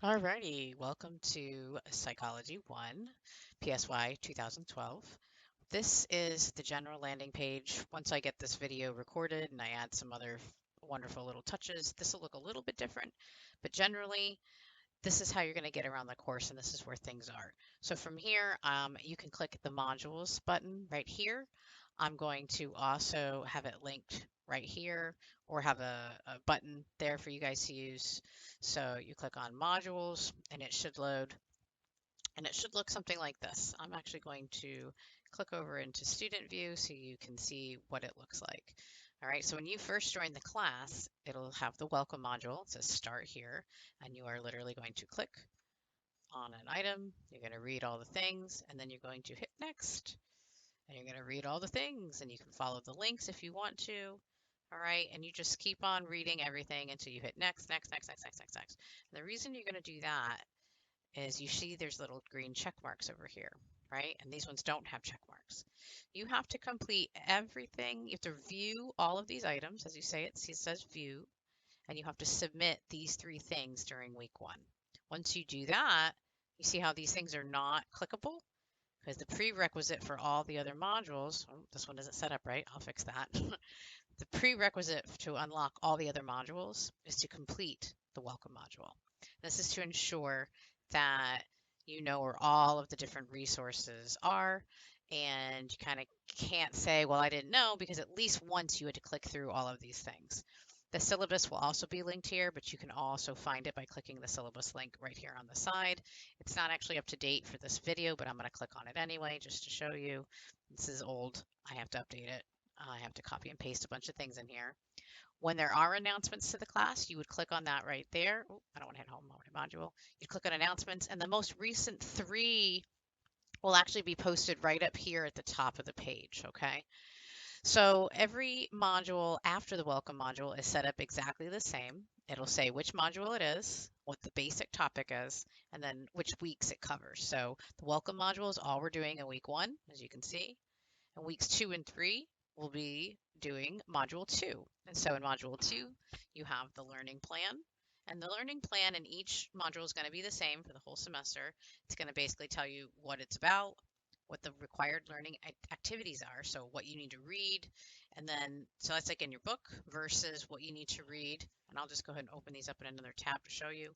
Alrighty, welcome to Psychology 1, PSY 2012. This is the general landing page. Once I get this video recorded and I add some other wonderful little touches, this will look a little bit different, but generally, this is how you're going to get around the course and this is where things are. So from here, you can click the modules button right here. I'm going to also have it linked right here or have a button there for you guys to use. So you click on modules and it should load and it should look something like this. I'm actually going to click over into student view so you can see what it looks like. All right, so when you first join the class, it'll have the welcome module. It says start here, and you are literally going to click on an item. You're going to read all the things, and then you're going to hit next, and you're going to read all the things, and you can follow the links if you want to. All right, and you just keep on reading everything until you hit next, next, next, next, next, next, next. And the reason you're going to do that is you see there's little green check marks over here, right? And these ones don't have check marks. You have to complete everything. You have to view all of these items. As you say, it says view, and you have to submit these 3 things during week 1. Once you do that, you see how these things are not clickable? Because the prerequisite for all the other modules, oh, this one isn't set up right, I'll fix that. The prerequisite to unlock all the other modules is to complete the welcome module. This is to ensure that you know where all of the different resources are, and you kind of can't say, well, I didn't know, because at least once you had to click through all of these things. The syllabus will also be linked here, but you can also find it by clicking the syllabus link right here on the side. It's not actually up to date for this video, but I'm going to click on it anyway just to show you. This is old. I have to update it. I have to copy and paste a bunch of things in here. When there are announcements to the class, you would click on that right there. Oh, I don't want to hit home module. You'd click on announcements, and the most recent 3 will actually be posted right up here at the top of the page, okay? So every module after the welcome module is set up exactly the same. It'll say which module it is, what the basic topic is, and then which weeks it covers. So the welcome module is all we're doing in week 1, as you can see. And weeks 2 and 3 will be doing module 2. And so in module 2, you have the learning plan. And the learning plan in each module is going to be the same for the whole semester. It's going to basically tell you what it's about, what the required learning activities are, so what you need to read, and then, so that's like in your book versus what you need to read. And I'll just go ahead and open these up in another tab to show you.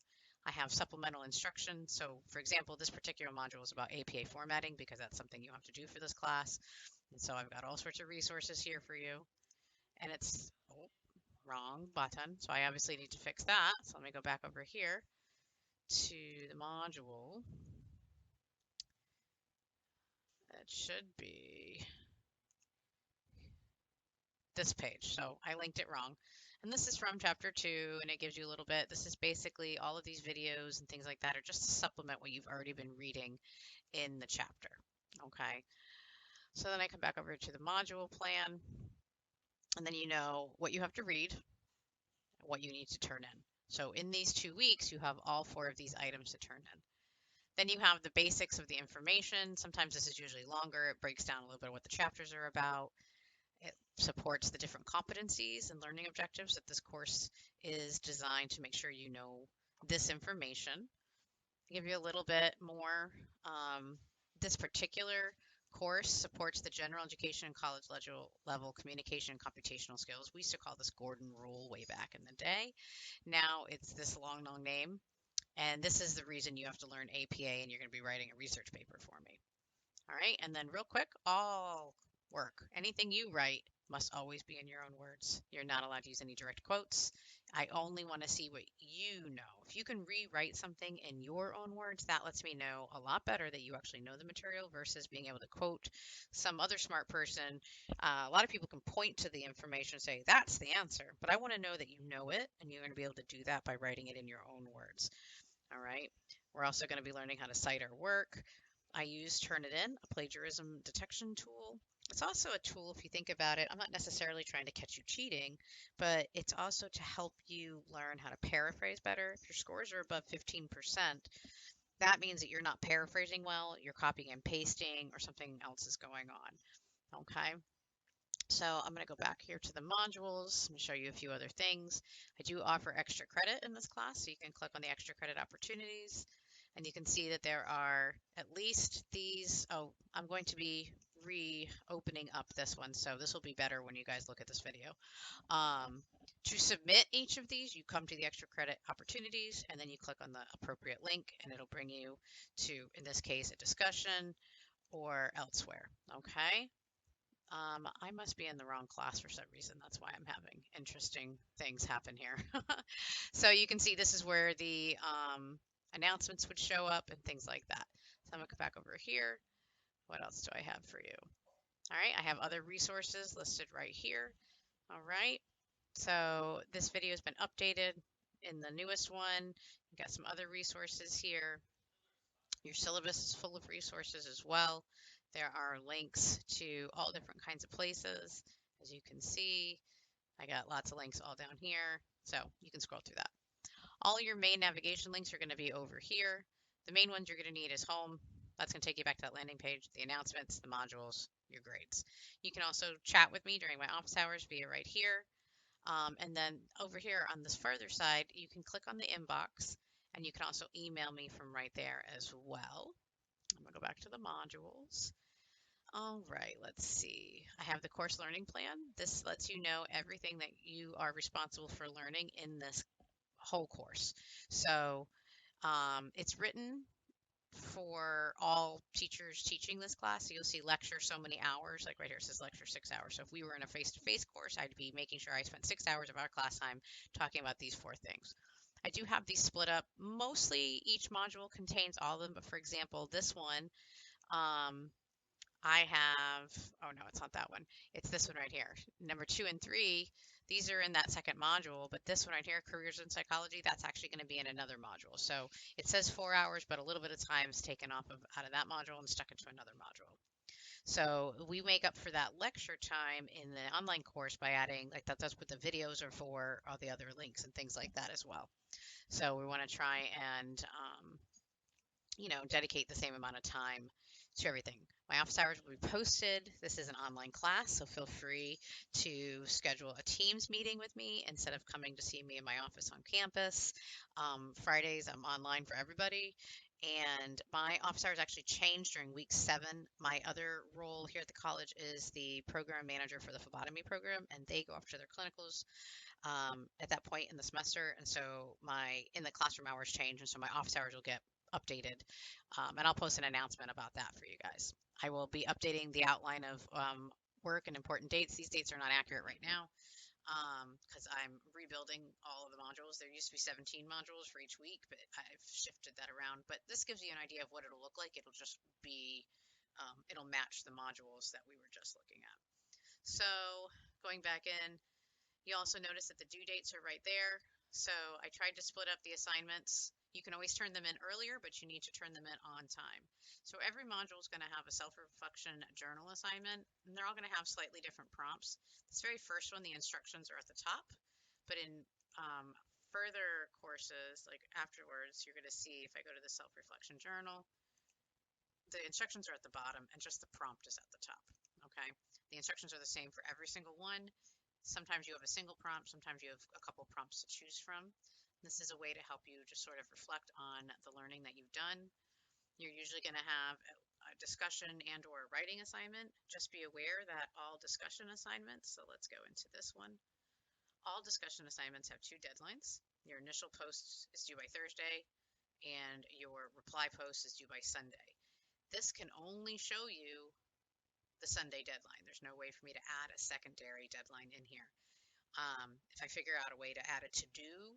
I have supplemental instruction. So for example, this particular module is about APA formatting because that's something you have to do for this class. And so I've got all sorts of resources here for you. And it's, oh, wrong button. So I obviously need to fix that. So let me go back over here to the module. It should be this page. So I linked it wrong. And this is from chapter 2, and it gives you a little bit. This is basically all of these videos and things like that are just to supplement what you've already been reading in the chapter. Okay. So then I come back over to the module plan, and then you know what you have to read, what you need to turn in. So in these 2 weeks, you have all 4 of these items to turn in. Then you have the basics of the information. Sometimes this is usually longer. It breaks down a little bit what the chapters are about. It supports the different competencies and learning objectives that this course is designed to make sure you know this information. Give you a little bit more. This particular course supports the general education and college level communication and computational skills. We used to call this Gordon Rule way back in the day. Now it's this long name. And this is the reason you have to learn APA, and you're going to be writing a research paper for me. All right, and then real quick, all work. Anything you write must always be in your own words. You're not allowed to use any direct quotes. I only want to see what you know. If you can rewrite something in your own words, that lets me know a lot better that you actually know the material versus being able to quote some other smart person. A lot of people can point to the information and say, that's the answer, but I want to know that you know it, and you're going to be able to do that by writing it in your own words. All right. We're also going to be learning how to cite our work. I use Turnitin, a plagiarism detection tool. It's also a tool, if you think about it, I'm not necessarily trying to catch you cheating, but it's also to help you learn how to paraphrase better. If your scores are above 15%, that means that you're not paraphrasing well, you're copying and pasting, or something else is going on. Okay. So I'm going to go back here to the modules. I'm going to show you a few other things. I do offer extra credit in this class, so you can click on the extra credit opportunities, and you can see that there are at least these. Oh, I'm going to be reopening up this one, so this will be better when you guys look at this video. Um, to submit each of these, you come to the extra credit opportunities, and then you click on the appropriate link, and it'll bring you to, in this case, a discussion or elsewhere. Okay. I must be in the wrong class for some reason. That's why I'm having interesting things happen here. So you can see this is where the announcements would show up and things like that. So I'm going to go back over here. What else do I have for you? All right, I have other resources listed right here. All right, so this video has been updated in the newest one. You've got some other resources here. Your syllabus is full of resources as well. There are links to all different kinds of places. As you can see, I got lots of links all down here, so you can scroll through that. All your main navigation links are going to be over here. The main ones you're going to need is home. That's going to take you back to that landing page, the announcements, the modules, your grades. You can also chat with me during my office hours via right here. And then over here on this further side, you can click on the inbox, and you can also email me from right there as well. I'm going to go back to the modules. All right, let's see. I have the course learning plan. This lets you know everything that you are responsible for learning in this whole course. So it's written for all teachers teaching this class. So you'll see lecture so many hours, like right here it says lecture 6 hours. So if we were in a face-to-face course, I'd be making sure I spent 6 hours of our class time talking about these 4 things. I do have these split up. Mostly each module contains all of them, but for example, this one, I have, oh no, it's not that one. It's this one right here. Number 2 and 3, these are in that second module, but this one right here, careers in psychology, that's actually going to be in another module. So it says 4 hours, but a little bit of time is taken off of out of that module and stuck into another module. So we make up for that lecture time in the online course by adding, like that's what the videos are for, all the other links and things like that as well. So we want to try and dedicate the same amount of time to everything. My office hours will be posted. This is an online class, so feel free to schedule a Teams meeting with me instead of coming to see me in my office on campus. Fridays, I'm online for everybody. And my office hours actually changed during week 7. My other role here at the college is the program manager for the phlebotomy program, and they go off to their clinicals at that point in the semester. And so my in the classroom hours change, and so my office hours will get updated, and I'll post an announcement about that for you guys. I will be updating the outline of work and important dates. These dates are not accurate right now because I'm rebuilding all of the modules. There used to be 17 modules for each week, but I've shifted that around. But this gives you an idea of what it'll look like. It'll just be, it'll match the modules that we were just looking at. So going back in, you also notice that the due dates are right there. So I tried to split up the assignments. You can always turn them in earlier, but you need to turn them in on time. So every module is going to have a self-reflection journal assignment, and they're all going to have slightly different prompts. This very first one, the instructions are at the top, but in further courses, like afterwards, you're going to see if I go to the self-reflection journal, the instructions are at the bottom and just the prompt is at the top. Okay, the instructions are the same for every single one. Sometimes you have a single prompt, sometimes you have a couple prompts to choose from. This is a way to help you just sort of reflect on the learning that you've done. You're usually going to have a discussion and or a writing assignment. Just be aware that all discussion assignments, so let's go into this one. All discussion assignments have 2 deadlines. Your initial post is due by Thursday, and your reply post is due by Sunday. This can only show you the Sunday deadline. There's no way for me to add a secondary deadline in here. If I figure out a way to add a to-do,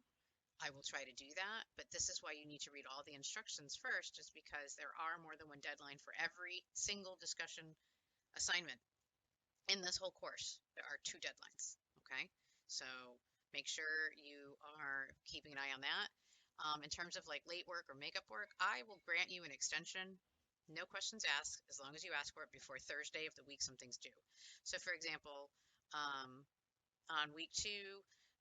I will try to do that, but this is why you need to read all the instructions first, just because there are more than one deadline for every single discussion assignment. In this whole course, there are 2 deadlines, okay? So make sure you are keeping an eye on that. In terms of like late work or makeup work, I will grant you an extension. No questions asked, as long as you ask for it before Thursday of the week something's due. So for example, on week 2,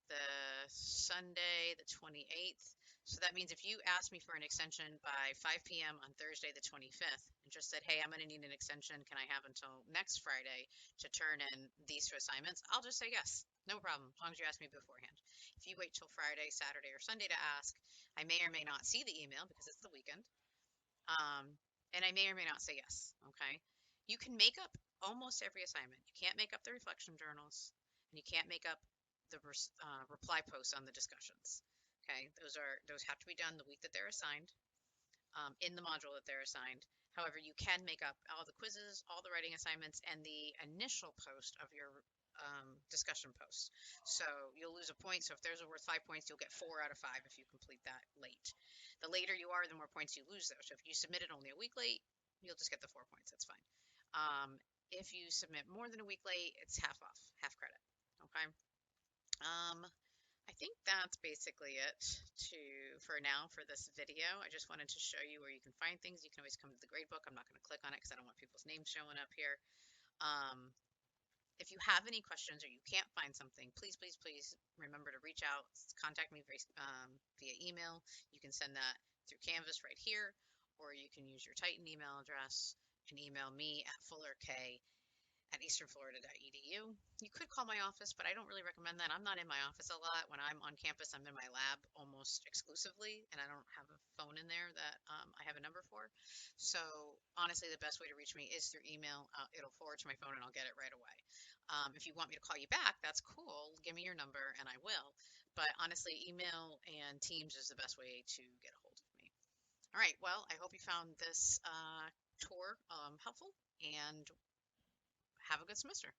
the Sunday, the 28th, So that means if you asked me for an extension by 5 p.m. on Thursday the 25th and just said, hey, I'm going to need an extension. Can I have until next Friday to turn in these two assignments? I'll just say yes. No problem, as long as you ask me beforehand. If you wait till Friday, Saturday, or Sunday to ask, I may or may not see the email because it's the weekend. And I may or may not say yes. Okay. You can make up almost every assignment. You can't make up the reflection journals, and you can't make up the reply posts on the discussions. Okay, those have to be done the week that they're assigned, in the module that they're assigned. However, you can make up all the quizzes, all the writing assignments, and the initial post of your discussion post. So you'll lose a point. So if there's a worth 5 points, you'll get 4 out of 5 if you complete that late. The later you are, the more points you lose there. So if you submit it only a week late, you'll just get the 4 points. That's fine. If you submit more than a week late, it's half off, half credit. Okay. I think that's basically it for now for this video. I just wanted to show you where you can find things. You can always come to the gradebook. I'm not going to click on it because I don't want people's names showing up here. If you have any questions or you can't find something, please, please, please remember to reach out, contact me via email. You can send that through Canvas right here, or you can use your Titan email address and email me at fullerk@easternflorida.edu. You could call my office, but I don't really recommend that. I'm not in my office a lot. When I'm on campus, I'm in my lab almost exclusively, and I don't have a phone in there that I have a number for. So honestly, the best way to reach me is through email. It'll forward to my phone, and I'll get it right away. If you want me to call you back, that's cool. Give me your number, and I will. But honestly, email and Teams is the best way to get a hold of me. All right, well, I hope you found this tour helpful, and have a good semester.